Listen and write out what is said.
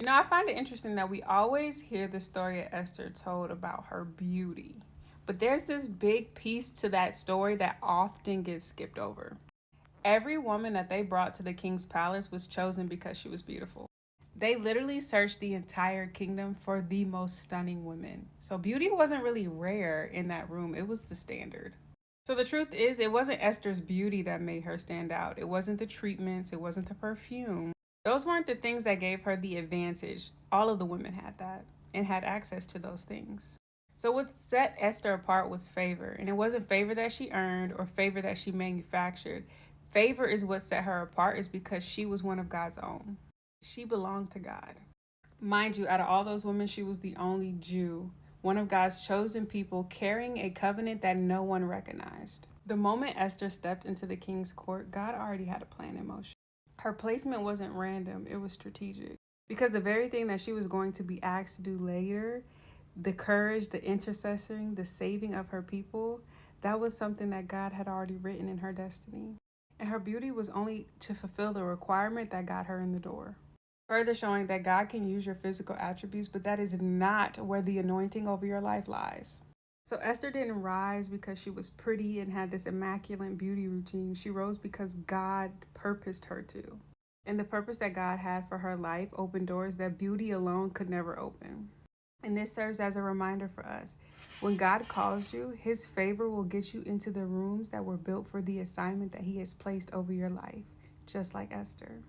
I find it interesting that we always hear the story of Esther told about her beauty. But there's this big piece to that story that often gets skipped over. Every woman that they brought to the king's palace was chosen because she was beautiful. They literally searched the entire kingdom for the most stunning women. So beauty wasn't really rare in that room, it was the standard. So the truth is, it wasn't Esther's beauty that made her stand out. It wasn't the treatments, it wasn't the perfume. Those weren't the things that gave her the advantage. All of the women had that and had access to those things. So what set Esther apart was favor, and it wasn't favor that she earned or favor that she manufactured. Favor is what set her apart is because she was one of God's own. She belonged to God. Mind you, out of all those women, she was the only Jew, one of God's chosen people carrying a covenant that no one recognized. The moment Esther stepped into the king's court, God already had a plan in motion. Her placement wasn't random, it was strategic. Because the very thing that she was going to be asked to do later, the courage, the intercessoring, the saving of her people, that was something that God had already written in her destiny. And her beauty was only to fulfill the requirement that got her in the door. Further showing that God can use your physical attributes, but that is not where the anointing over your life lies. So Esther didn't rise because she was pretty and had this immaculate beauty routine. She rose because God purposed her to. And the purpose that God had for her life opened doors that beauty alone could never open. And this serves as a reminder for us. When God calls you, his favor will get you into the rooms that were built for the assignment that he has placed over your life, just like Esther.